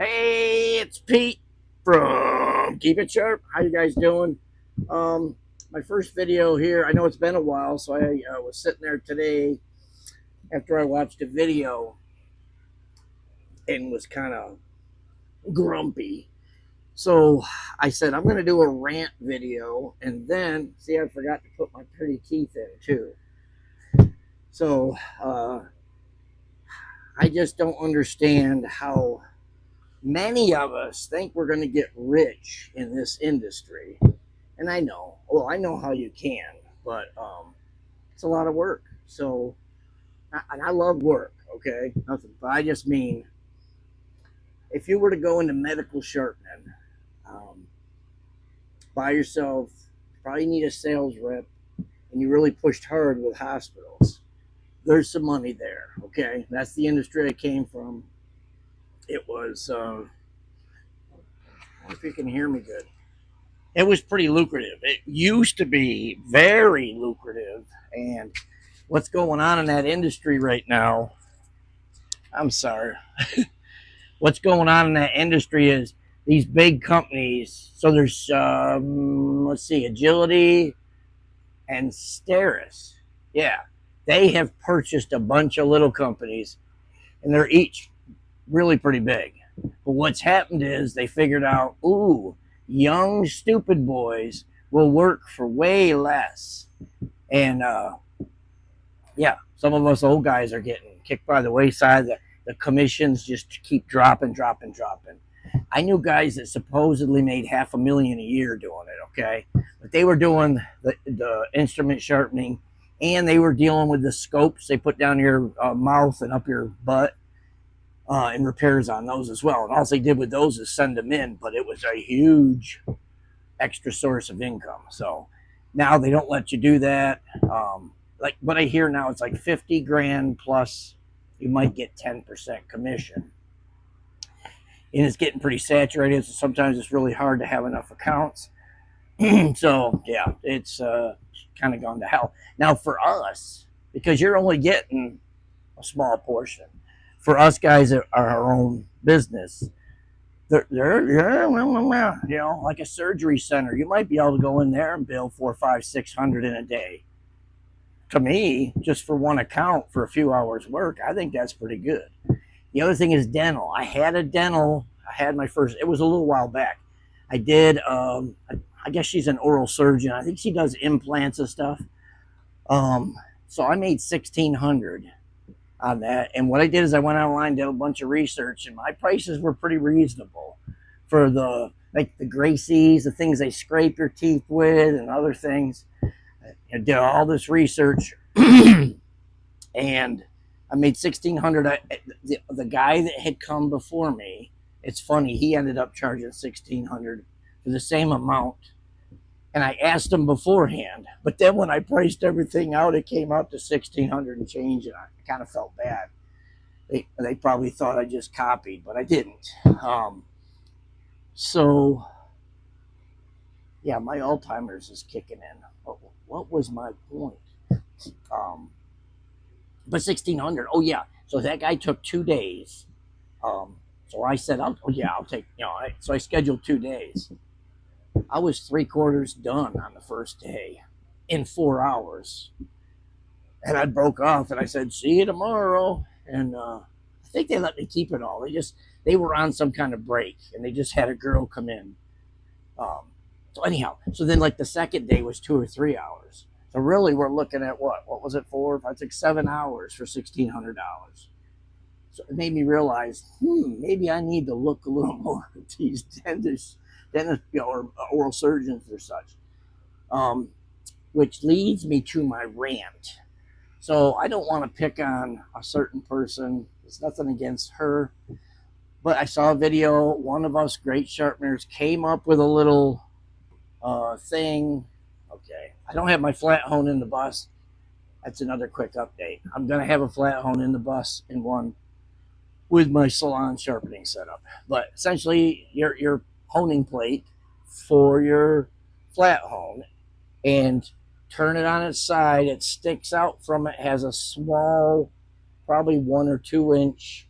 Hey, it's Pete from Keep It Sharp. How you guys doing? My first video here. I know it's been a while, so I was sitting there today after I watched a video and was kind of grumpy. So I said I'm going to do a rant video, and then see, I forgot to put my pretty teeth in too. So I just don't understand how many of us think we're going to get rich in this industry. And I know how you can, but it's a lot of work. So, and I love work, okay? Nothing, but I just mean if you were to go into medical sharpening um, by yourself, you probably need a sales rep, and you really pushed hard with hospitals. There's some money there, okay? That's the industry I came from. It was, if you can hear me good, it was pretty lucrative. It used to be very lucrative. And what's going on in that industry right now, I'm sorry. What's going on in that industry is these big companies. So there's, let's see, Agility and Steris. Yeah. They have purchased a bunch of little companies, and they're each really pretty big. But what's happened is they figured out, ooh, young, stupid boys will work for way less. And yeah, some of us old guys are getting kicked by the wayside. The commissions just keep dropping. I knew guys that supposedly made $500,000 a year doing it, okay? But they were doing the instrument sharpening, and they were dealing with the scopes they put down your mouth and up your butt, and repairs on those as well. And all they did with those is send them in, but it was a huge extra source of income. So now they don't let you do that. Like what I hear now, it's like 50 grand plus you might get 10% commission. And it's getting pretty saturated. So sometimes it's really hard to have enough accounts. So yeah, it's kind of gone to hell. Now for us, because you're only getting a small portion, for us guys that are our own business, you know, like a surgery center, you might be able to go in there and bill 4, 5, 600 in a day. To me, just for one account for a few hours work, I think that's pretty good. The other thing is dental. I had a dental. I had my first. It was a little while back. I did. I guess she's an oral surgeon. I think she does implants and stuff. So I made 1,600 on that. And what I did is I went online, did a bunch of research, and my prices were pretty reasonable for the like the Gracies, the things they scrape your teeth with, and other things. I did all this research, and I made 1,600. The guy that had come before me, it's funny, he ended up charging 1,600 for the same amount. And I asked him beforehand, but then when I priced everything out, it came out to 1,600 and change, and I kind of felt bad. They probably thought I just copied, but I didn't. So yeah, my Alzheimer's is kicking in. What was my point? But 1,600. Oh yeah. So that guy took 2 days. So I said, I'll take. So I scheduled 2 days. I was 3/4 done on the first day in 4 hours, and I broke off and I said, "See you tomorrow." And I think they let me keep it all. They were on some kind of break, and they just had a girl come in. So anyhow, so then like the second day was 2 or 3 hours. So really, we're looking at what? What was it for? If I took 7 hours for $1,600. So it made me realize, maybe I need to look a little more at these dentists, or oral surgeons or such. Which leads me to my rant. So I don't want to pick on a certain person. It's nothing against her, but I saw a video. One of us great sharpeners came up with a little thing. Okay, I don't have my flat hone in the bus. That's another quick update. I'm gonna have a flat hone in the bus and one with my salon sharpening setup. But essentially, your honing plate for your flat hone, and turn it on its side. It sticks out from it, has a small, probably 1 or 2 inch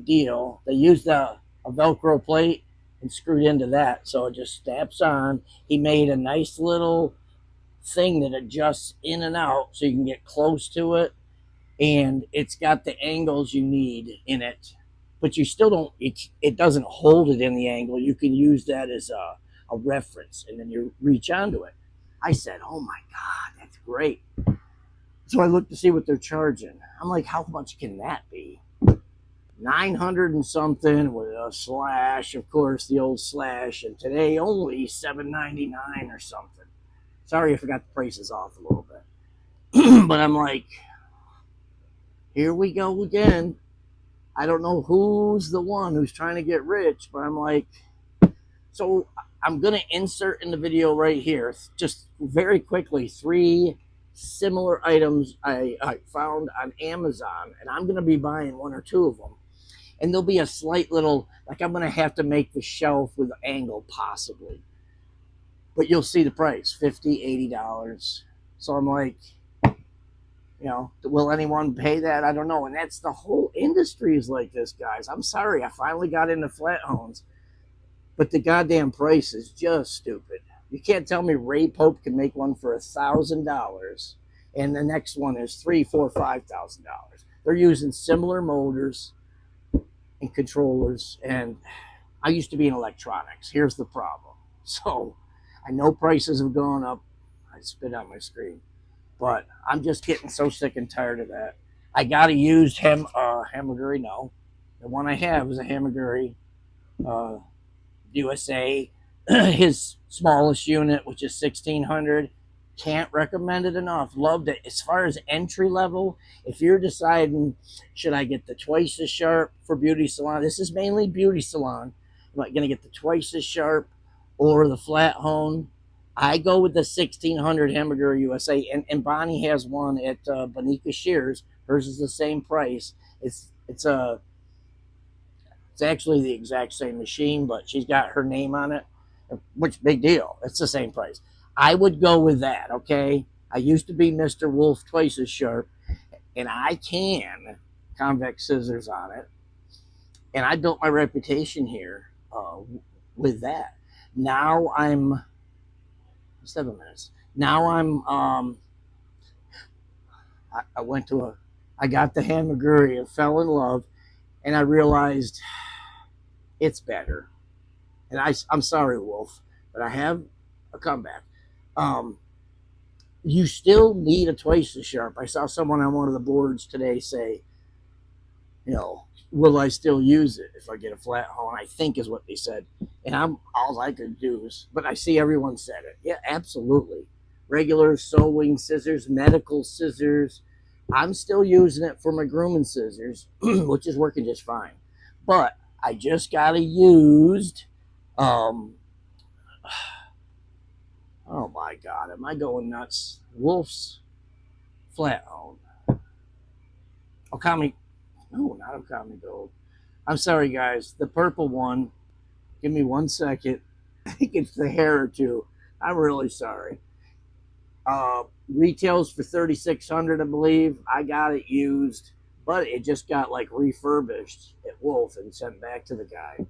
deal. They used a Velcro plate and screwed into that, so it just snaps on. He made a nice little thing that adjusts in and out so you can get close to it, and it's got the angles you need in it, but you still don't, it doesn't hold it in the angle. You can use that as a reference, and then you reach onto it. I said, oh my God, that's great. So I looked to see what they're charging. I'm like, how much can that be? 900 and something with a slash, of course, the old slash, and today only $7.99 or something. Sorry if I got the prices off a little bit. But I'm like, here we go again. I don't know who's the one who's trying to get rich, but I'm like, so I'm going to insert in the video right here, just very quickly, 3 similar items I found on Amazon, and I'm going to be buying 1 or 2 of them. And there'll be a slight little, like I'm going to have to make the shelf with an angle possibly. But you'll see the price, $50, $80. So I'm like, you know, will anyone pay that? I don't know. And that's the whole industry is like this, guys. I'm sorry. I finally got into flat hones, but the goddamn price is just stupid. You can't tell me Ray Pope can make one for $1,000 and the next one is $3,000, $4,000, $5,000. They're using similar motors and controllers, and I used to be in electronics. Here's the problem. So I know prices have gone up. I spit on my screen. But I'm just getting so sick and tired of that. I got a used Hamaguri. No, the one I have is a Hamaguri USA. His smallest unit, which is 1600. Can't recommend it enough. Loved it. As far as entry level, if you're deciding, should I get the twice as sharp for beauty salon? This is mainly beauty salon. Am I going to get the twice as sharp or the flat hone? I go with the 1600 Hamburger USA, and Bonnie has one at Bonica Shears. Hers is the same price. It's actually the exact same machine, but she's got her name on it, which big deal. It's the same price. I would go with that, okay? I used to be Mr. Wolf twice as sharp, and I can convex scissors on it, and I built my reputation here with that. Now I'm 7 minutes. Now I went to I got the Hamaguri and fell in love, and I realized it's better. And I'm sorry, Wolf, but I have a comeback. You still need a twice as sharp. I saw someone on one of the boards today say, you know, will I still use it if I get a flat hone? I think is what they said. And all I could do is, but I see everyone said it. Yeah, absolutely. Regular sewing scissors, medical scissors. I'm still using it for my grooming scissors, which is working just fine. But I just got a used, oh my God, am I going nuts? Wolf's flat hone. Okami, no, not Okami Gold. I'm sorry, guys. The purple one. Give me 1 second. I think it's the hair or two. I'm really sorry. Retails for $3,600, I believe. I got it used, but it just got like refurbished at Wolf and sent back to the guy.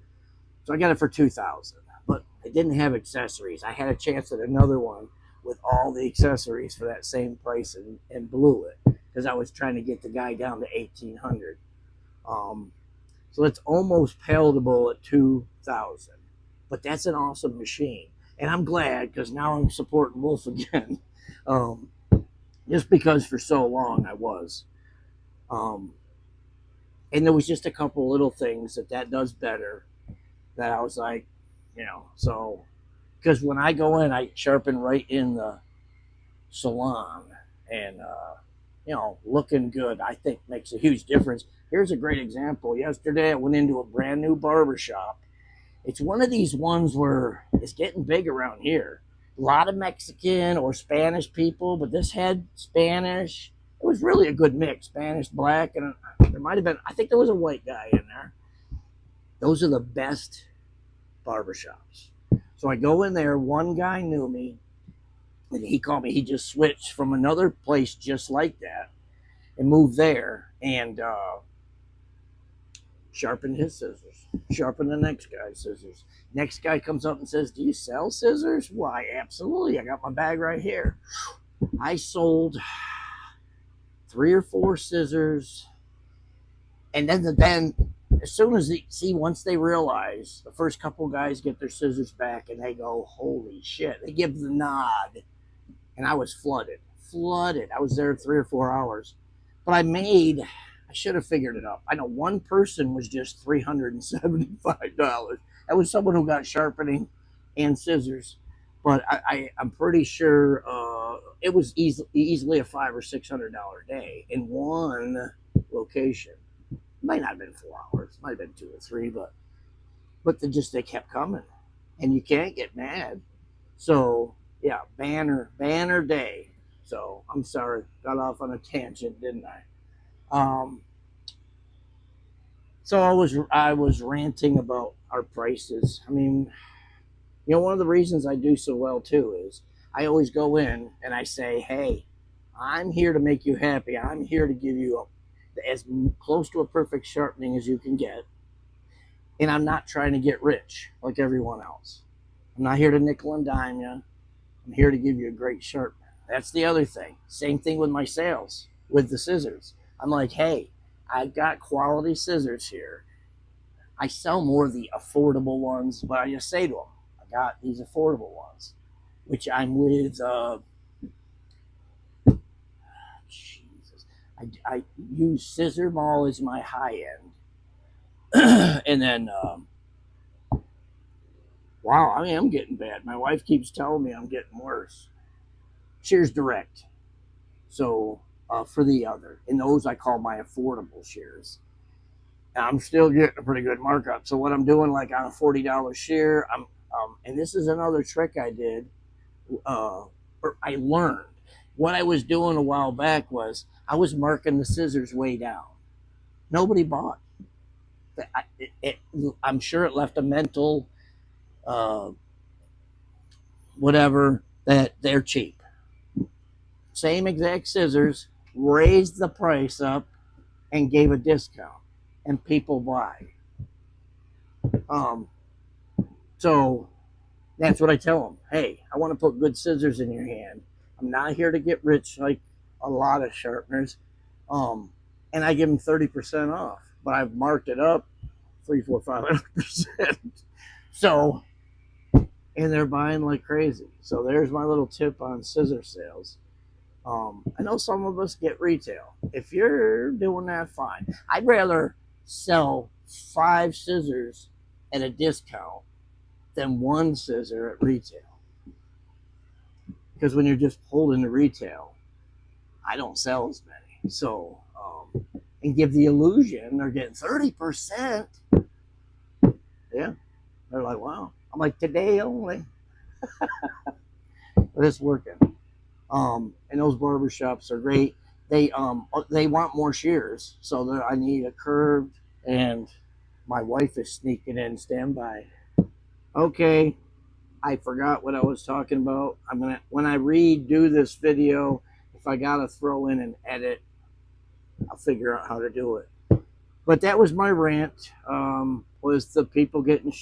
So I got it for $2,000, but it didn't have accessories. I had a chance at another one with all the accessories for that same price and blew it because I was trying to get the guy down to $1,800. So it's almost palatable at $2,000, but that's an awesome machine, and I'm glad because now I'm supporting Wolf again. Just because for so long I was, and there was just a couple little things that does better that I was like, you know, so because when I go in, I sharpen right in the salon, and you know, looking good, I think makes a huge difference. Here's a great example. Yesterday, I went into a brand new barber shop. It's one of these ones where it's getting big around here. A lot of Mexican or Spanish people, but this had Spanish. It was really a good mix, Spanish, black, and there might have been, I think there was a white guy in there. Those are the best barbershops. So I go in there, one guy knew me, and he called me. He just switched from another place just like that and moved there. And Sharpen his scissors. Sharpen the next guy's scissors. Next guy comes up and says, do you sell scissors? Why, absolutely. I got my bag right here. I sold 3 or 4 scissors. And then as soon as once they realize, the first couple guys get their scissors back and they go, holy shit. They give the nod. And I was flooded. I was there 3 or 4 hours. But I should have figured it out. I know one person was just $375. That was someone who got sharpening and scissors. But I'm pretty sure it was easily a $500 or $600 day in one location. It might not have been 4 hours. It might have been 2 or 3, but they kept coming. And you can't get mad. So yeah, banner day. So I'm sorry, got off on a tangent, didn't I? So I was ranting about our prices. I mean, one of the reasons I do so well too is I always go in and I say, hey, I'm here to make you happy. I'm here to give you as close to a perfect sharpening as you can get. And I'm not trying to get rich like everyone else. I'm not here to nickel and dime you. I'm here to give you a great sharpener. That's the other thing. Same thing with my sales, with the scissors. I'm like, hey, I've got quality scissors here. I sell more of the affordable ones, but I just say to them, I got these affordable ones, which I'm with, Jesus. I use Scissor Mall as my high end. And then, wow, I mean, I'm getting bad. My wife keeps telling me I'm getting worse. Shears Direct. So for the other, and those I call my affordable shears. And I'm still getting a pretty good markup. So what I'm doing, like on a $40 shear, and this is another trick I did, or I learned. What I was doing a while back was I was marking the scissors way down. Nobody bought. I'm sure it left a mental, whatever, that they're cheap. Same exact scissors, raised the price up and gave a discount, and people buy. So that's what I tell them. Hey, I want to put good scissors in your hand. I'm not here to get rich like a lot of sharpeners. And I give them 30% off, but I've marked it up 500%. So, and they're buying like crazy. So there's my little tip on scissor sales. I know some of us get retail. If you're doing that, fine. I'd rather sell 5 scissors at a discount than 1 scissor at retail. Because when you're just holding the retail, I don't sell as many. So, and give the illusion they're getting 30%. Yeah. They're like, wow. I'm like, today only. But it's working. And those barbershops are great. They want more shears, so I need a curved, and my wife is sneaking in. Stand by. Okay, I forgot what I was talking about. When I redo this video, if I gotta throw in an edit, I'll figure out how to do it. But that was my rant. Was the people getting,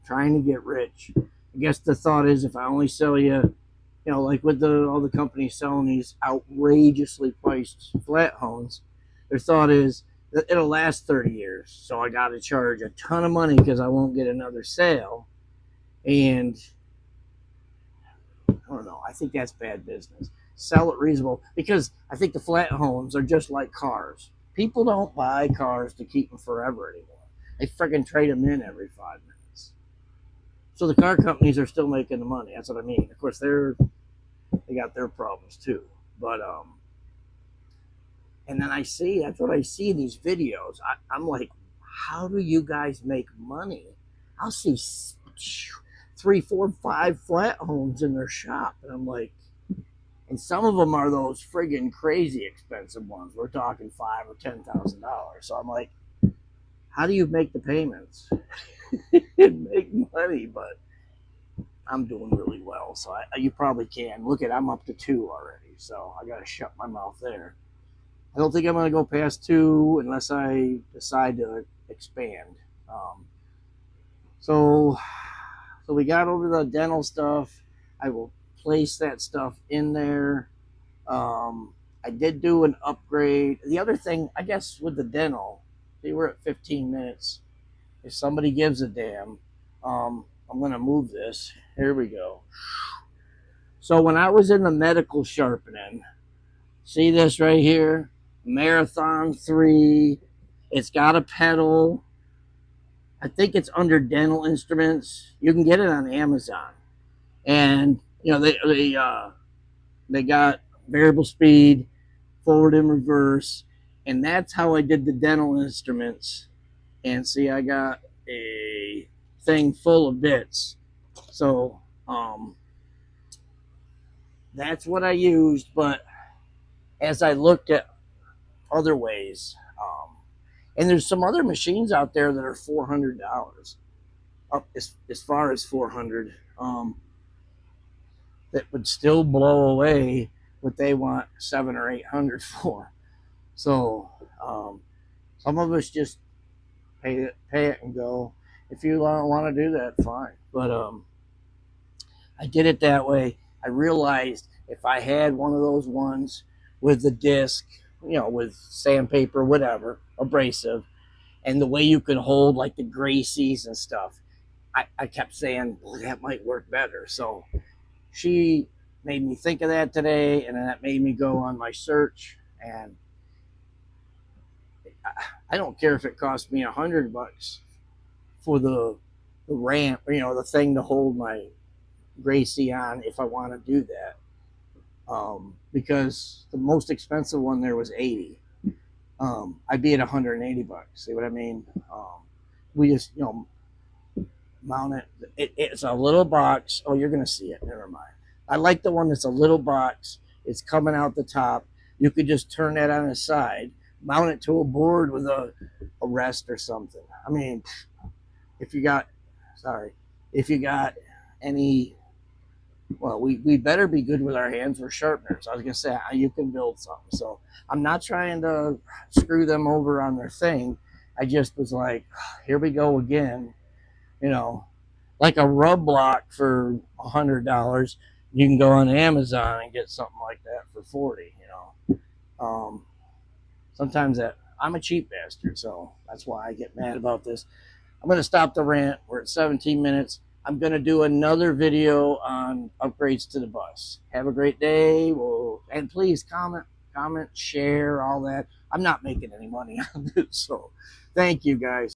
trying to get rich. I guess the thought is if I only sell you, like with all the companies selling these outrageously priced flat hones, their thought is that it'll last 30 years. So I got to charge a ton of money because I won't get another sale. And I don't know. I think that's bad business. Sell it reasonable, because I think the flat homes are just like cars. People don't buy cars to keep them forever anymore. They freaking trade them in every 5 minutes. So the car companies are still making the money. That's what I mean. Of course, they got their problems too. But and then that's what I see in these videos. I'm like, how do you guys make money? I'll see 3, 4, 5 flat homes in their shop, and I'm like, and some of them are those friggin' crazy expensive ones. We're talking $5,000 or $10,000. So I'm like, how do you make the payments and make money? But I'm doing really well, so you probably can. Look I'm up to 2 already, so I got to shut my mouth there. I don't think I'm going to go past 2 unless I decide to expand. Um, so, so we got over the dental stuff. I will place that stuff in there. I did do an upgrade. The other thing, I guess, with the dental, they were at 15 minutes. If somebody gives a damn, I'm going to move this. Here we go. So when I was in the medical sharpening, see this right here? Marathon 3. It's got a pedal. I think it's under dental instruments. You can get it on Amazon. And, you know, they got variable speed, forward and reverse. And that's how I did the dental instruments. And see, I got a thing full of bits. So that's what I used. But as I looked at other ways, and there's some other machines out there that are $400, up as far as 400, that would still blow away what they want 700 or 800 for. So some of us just pay it and go. If you don't want to do that, fine. But I did it that way. I realized if I had one of those ones with the disc, you know, with sandpaper, whatever, abrasive, and the way you could hold like the Gracies and stuff, I kept saying, well, that might work better. So she made me think of that today, and that made me go on my search. And I don't care if it cost me $100 for the ramp, you know, the thing to hold my Gracie on if I want to do that. Because the most expensive one there was 80. I'd be at $180. See what I mean? We just, you know, mount it. It's a little box. Oh, you're gonna see it. Never mind. I like the one that's a little box. It's coming out the top. You could just turn that on the side, mount it to a board with a rest or something. I mean, if you got any, well, we better be good with our hands. We're sharpeners. I was gonna say you can build something. So I'm not trying to screw them over on their thing. I just was like, here we go again. You know, like a rub block for $100. You can go on Amazon and get something like that for 40. You know, sometimes that I'm a cheap bastard, so that's why I get mad about this. I'm going to stop the rant. We're at 17 minutes. I'm going to do another video on upgrades to the bus. Have a great day. And please comment, share, all that. I'm not making any money on this, so thank you guys.